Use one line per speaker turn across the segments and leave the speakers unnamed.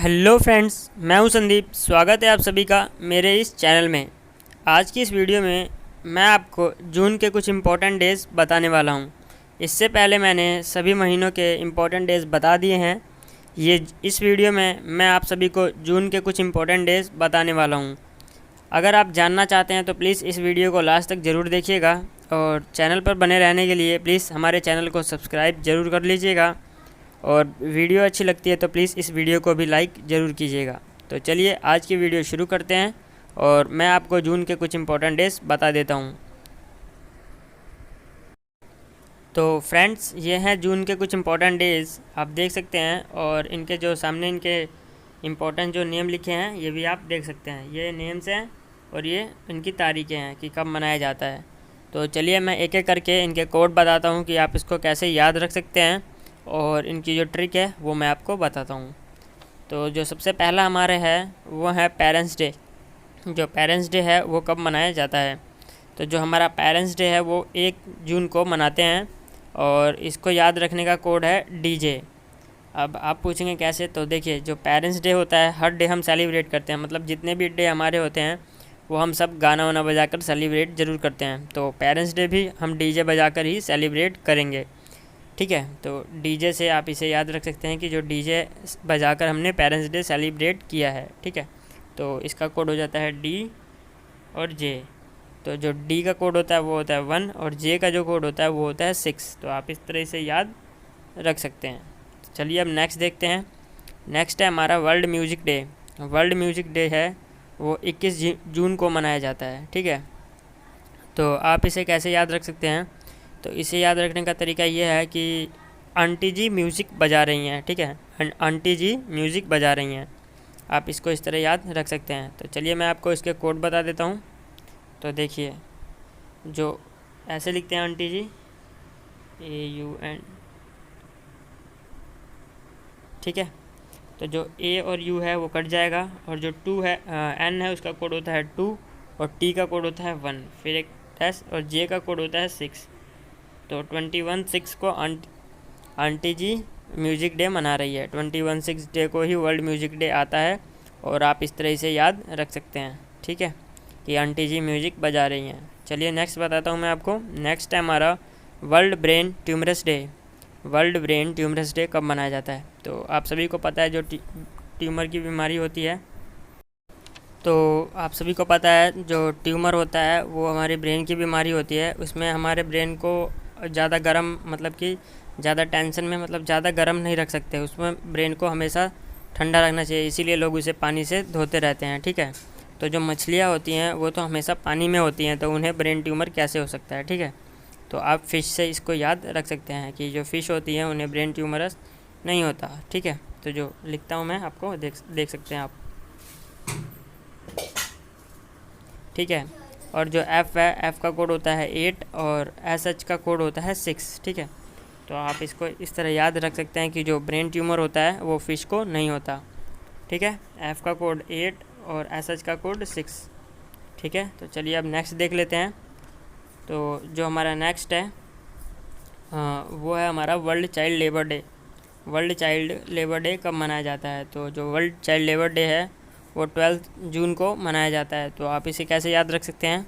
Hello friends, मैं हूं संदीप। स्वागत है आप सभी का मेरे इस चैनल में। आज की इस वीडियो में मैं आपको जून के कुछ इम्पोर्टेंट डेज़ बताने वाला हूं। इससे पहले मैंने सभी महीनों के इम्पोर्टेंट डेज़ बता दिए हैं। इस वीडियो में मैं आप सभी को जून के कुछ इम्पोर्टेंट डेज़ बताने वाला हूं। अगर आप जानना चाहते हैं तो प्लीज़ इस वीडियो को लास्ट तक ज़रूर देखिएगा और चैनल पर बने रहने के लिए प्लीज़ हमारे चैनल को सब्सक्राइब ज़रूर कर लीजिएगा। और वीडियो अच्छी लगती है तो प्लीज़ इस वीडियो को भी लाइक ज़रूर कीजिएगा। तो चलिए आज की वीडियो शुरू करते हैं और मैं आपको जून के कुछ इम्पोर्टेंट डेज़ बता देता हूँ। तो फ्रेंड्स, ये हैं जून के कुछ इम्पोर्टेंट डेज़, आप देख सकते हैं। और इनके जो सामने इनके इम्पोर्टेंट जो नेम लिखे हैं ये भी आप देख सकते हैं। ये नेम्स हैं और ये इनकी तारीखें हैं कि कब मनाया जाता है। तो चलिए मैं एक एक करके इनके कोड बताता हूँ कि आप इसको कैसे याद रख सकते हैं और इनकी जो ट्रिक है वो मैं आपको बताता हूँ। तो जो सबसे पहला हमारे है वो है पेरेंट्स डे। जो पेरेंट्स डे है वो कब मनाया जाता है? तो जो हमारा पेरेंट्स डे है वो 1 जून को मनाते हैं और इसको याद रखने का कोड है डीजे। अब आप पूछेंगे कैसे? तो देखिए, जो पेरेंट्स डे होता है हर डे हम सेलिब्रेट करते हैं, मतलब जितने भी डे हमारे होते हैं वो हम सब गाना वाना बजा कर सेलिब्रेट ज़रूर करते हैं। तो पेरेंट्स डे भी हम डीजे बजा कर ही सेलिब्रेट करेंगे, ठीक है। तो डीजे से आप इसे याद रख सकते हैं कि जो डीजे बजाकर हमने पेरेंट्स डे सेलिब्रेट किया है, ठीक है। तो इसका कोड हो जाता है डी और जे। तो जो डी का कोड होता है वो होता है 1 और जे का जो कोड होता है वो होता है 6। तो आप इस तरह से याद रख सकते हैं। तो चलिए अब नेक्स्ट देखते हैं। नेक्स्ट है हमारा world music day. World music day है वो 21 जून को मनाया जाता है, ठीक है। तो आप इसे कैसे याद रख सकते हैं? तो इसे याद रखने का तरीका ये है कि आंटी जी म्यूज़िक बजा रही हैं, ठीक है। आंटी जी म्यूज़िक बजा रही हैं, आप इसको इस तरह याद रख सकते हैं। तो चलिए मैं आपको इसके कोड बता देता हूँ। तो देखिए, जो ऐसे लिखते हैं आंटी जी, AUN, ठीक है। तो जो A और U है वो कट जाएगा और जो 2 है N है उसका कोड होता है 2 और T का कोड होता है 1, फिर एक डैश और J का कोड होता है 6। तो 21/6 को आंटी जी म्यूज़िक डे मना रही है। 21/6 डे को ही वर्ल्ड म्यूज़िक डे आता है और आप इस तरह से याद रख सकते हैं, ठीक है, कि आंटी जी म्यूज़िक बजा रही हैं। चलिए नेक्स्ट बताता हूँ मैं आपको। नेक्स्ट है हमारा world brain tumorous day. World brain tumorous day कब मनाया जाता है? तो आप सभी को पता है जो ट्यूमर की बीमारी होती है, तो आप सभी को पता है जो ट्यूमर होता है वो हमारे ब्रेन की बीमारी होती है। उसमें हमारे ब्रेन को ज़्यादा गर्म, मतलब कि ज़्यादा टेंशन में, मतलब ज़्यादा गर्म नहीं रख सकते। उसमें ब्रेन को हमेशा ठंडा रखना चाहिए, इसीलिए लोग उसे पानी से धोते रहते हैं, ठीक है। तो जो मछलियाँ होती हैं वो तो हमेशा पानी में होती हैं, तो उन्हें ब्रेन ट्यूमर कैसे हो सकता है, ठीक है। तो आप फ़िश से इसको याद रख सकते हैं कि जो फ़िश होती हैं उन्हें ब्रेन ट्यूमरस नहीं होता, ठीक है। तो जो लिखता हूँ मैं आपको देख सकते हैं आप, ठीक है। और जो F है, F का कोड होता है 8 और SH का कोड होता है 6, ठीक है। तो आप इसको इस तरह याद रख सकते हैं कि जो ब्रेन ट्यूमर होता है वो फ़िश को नहीं होता, ठीक है। F का कोड 8 और SH का कोड 6, ठीक है। तो चलिए अब नेक्स्ट देख लेते हैं। तो जो हमारा नेक्स्ट है वो है हमारा world child labour day. World child labour day कब मनाया जाता है? तो जो वर्ल्ड चाइल्ड लेबर डे है वो 12 जून को मनाया जाता है। तो आप इसे कैसे याद रख सकते हैं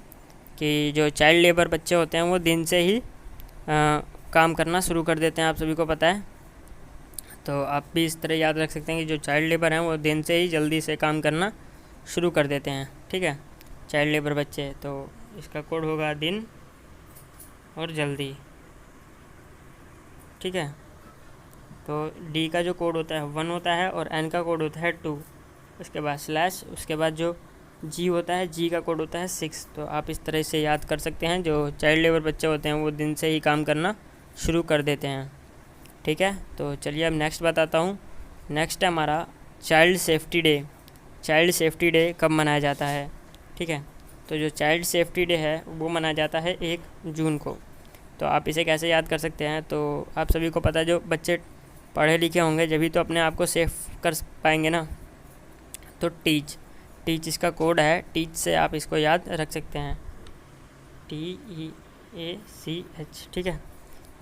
कि जो चाइल्ड लेबर बच्चे होते हैं वो दिन से ही काम करना शुरू कर देते हैं, आप सभी को पता है। तो आप भी इस तरह याद रख सकते हैं कि जो चाइल्ड लेबर हैं वो दिन से ही जल्दी से काम करना शुरू कर देते हैं, ठीक है, चाइल्ड लेबर बच्चे। तो इसका कोड होगा दिन और जल्दी, ठीक है। तो डी का जो कोड होता है 1 होता है और N का कोड होता है 2, उसके बाद स्लैश, उसके बाद जो G होता है, G का कोड होता है 6। तो आप इस तरह से याद कर सकते हैं, जो चाइल्ड लेबर बच्चे होते हैं वो दिन से ही काम करना शुरू कर देते हैं, ठीक है। तो चलिए अब नेक्स्ट बताता हूँ। नेक्स्ट है हमारा child safety day. Child safety day कब मनाया जाता है, ठीक है। तो जो चाइल्ड सेफ्टी डे है वो मनाया जाता है 1 जून को। तो आप इसे कैसे याद कर सकते हैं? तो आप सभी को पता है जो बच्चे पढ़े लिखे होंगे जब भी तो अपने आप को सेफ कर पाएंगे ना। तो टीच इसका कोड है, टीच से आप इसको याद रख सकते हैं, TEACH, ठीक है।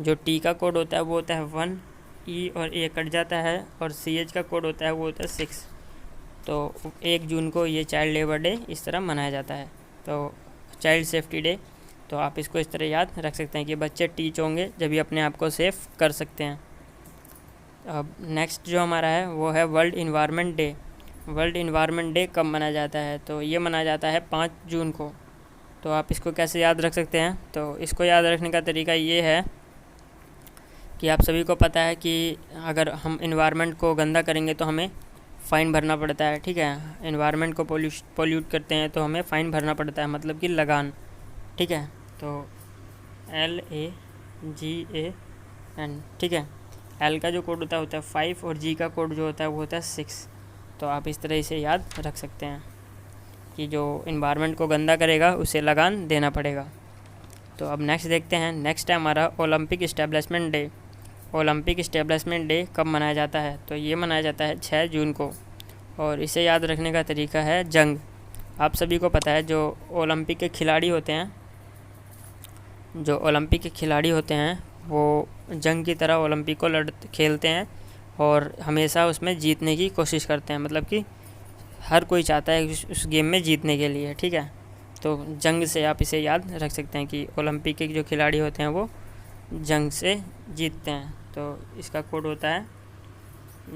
जो टी का कोड होता है वो होता है 1, E और A कट जाता है और CH का कोड होता है वो होता है 6। तो 1 जून को ये चाइल्ड लेबर डे इस तरह मनाया जाता है। तो चाइल्ड सेफ्टी डे, तो आप इसको इस तरह याद रख सकते हैं कि बच्चे टीच होंगे जब भी अपने आप को सेफ कर सकते हैं। अब नेक्स्ट जो हमारा है वो है world environment day. World environment day कब मनाया जाता है? तो ये मनाया जाता है 5 जून को। तो आप इसको कैसे याद रख सकते हैं? तो इसको याद रखने का तरीका ये है कि आप सभी को पता है कि अगर हम इन्वायरमेंट को गंदा करेंगे तो हमें फ़ाइन भरना पड़ता है, ठीक है। इन्वायरमेंट को पोल्यूट करते हैं तो हमें फ़ाइन भरना पड़ता है, मतलब कि लगान, ठीक है। तो LAGAN, ठीक है। L का जो कोड होता है 5 और G का कोड जो होता है वो होता है 6। तो आप इस तरह से याद रख सकते हैं कि जो इन्वायरमेंट को गंदा करेगा उसे लगान देना पड़ेगा। तो अब नेक्स्ट देखते हैं। नेक्स्ट है हमारा Olympic establishment day. Olympic establishment day कब मनाया जाता है? तो ये मनाया जाता है 6 जून को, और इसे याद रखने का तरीका है जंग। आप सभी को पता है जो ओलंपिक के खिलाड़ी होते हैं, वो जंग की तरह ओलंपिक को खेलते हैं और हमेशा उसमें जीतने की कोशिश करते हैं, मतलब कि हर कोई चाहता है उस गेम में जीतने के लिए, ठीक है। तो जंग से आप इसे याद रख सकते हैं कि ओलंपिक के जो खिलाड़ी होते हैं वो जंग से जीतते हैं। तो इसका कोड होता है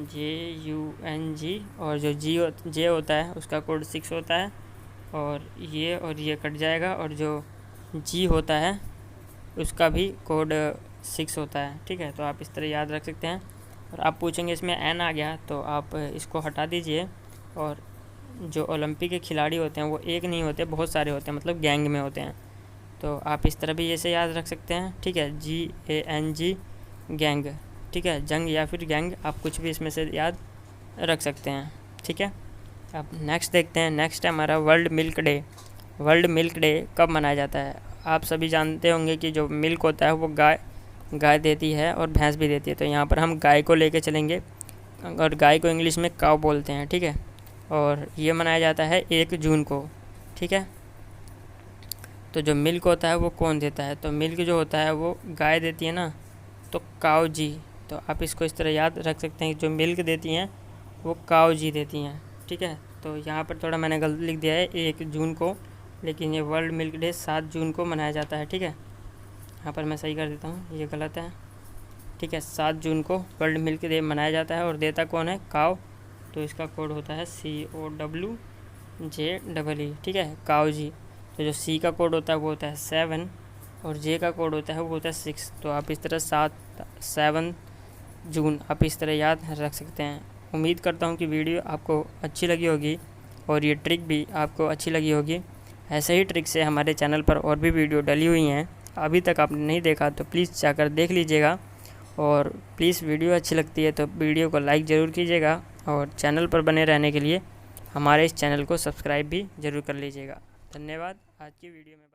JUNG, और जो जे होता है उसका कोड 6 होता है, और ये कट जाएगा, और जो जी होता है उसका भी कोड 6 होता है, ठीक है। तो आप इस तरह याद रख सकते हैं। और आप पूछेंगे इसमें N आ गया, तो आप इसको हटा दीजिए। और जो ओलंपिक के खिलाड़ी होते हैं वो एक नहीं होते, बहुत सारे होते हैं, मतलब गैंग में होते हैं। तो आप इस तरह भी ऐसे याद रख सकते हैं, ठीक है। GANG, गैंग, ठीक है। जंग या फिर गैंग, आप कुछ भी इसमें से याद रख सकते हैं, ठीक है। अब नेक्स्ट देखते हैं। नेक्स्ट है हमारा world milk day. World milk day कब मनाया जाता है? आप सभी जानते होंगे कि जो मिल्क होता है वो गाय देती है और भैंस भी देती है। तो यहाँ पर हम गाय को लेके चलेंगे, और गाय को इंग्लिश में काऊ बोलते हैं, ठीक है। और ये मनाया जाता है 1 जून को, ठीक है। तो जो मिल्क होता है वो कौन देता है? तो मिल्क जो होता है वो गाय देती है ना, तो काऊ जी। तो आप इसको इस तरह याद रख सकते हैं कि जो मिल्क देती हैं वो काऊ जी देती हैं, ठीक है। तो यहाँ पर थोड़ा मैंने गलत लिख दिया है 1 जून को, लेकिन ये वर्ल्ड मिल्क डे 7 जून को मनाया जाता है, ठीक है। यहाँ पर मैं सही कर देता हूँ, ये गलत है, ठीक है। 7 जून को वर्ल्ड मिल्क डे मनाया जाता है, और देता कौन है? काऊ। तो इसका कोड होता है COWJEE, ठीक है, काऊ जी। तो जो C का कोड होता है वो होता है 7, और J का कोड होता है वो होता है 6। तो आप इस तरह 7 जून आप इस तरह याद रख सकते हैं। उम्मीद करता हूँ कि वीडियो आपको अच्छी लगी होगी और ये ट्रिक भी आपको अच्छी लगी होगी। ऐसे ही ट्रिक से हमारे चैनल पर और भी वीडियो डली हुई हैं, अभी तक आपने नहीं देखा तो प्लीज़ जाकर देख लीजिएगा। और प्लीज़ वीडियो अच्छी लगती है तो वीडियो को लाइक ज़रूर कीजिएगा, और चैनल पर बने रहने के लिए हमारे इस चैनल को सब्सक्राइब भी ज़रूर कर लीजिएगा। धन्यवाद। आज की वीडियो में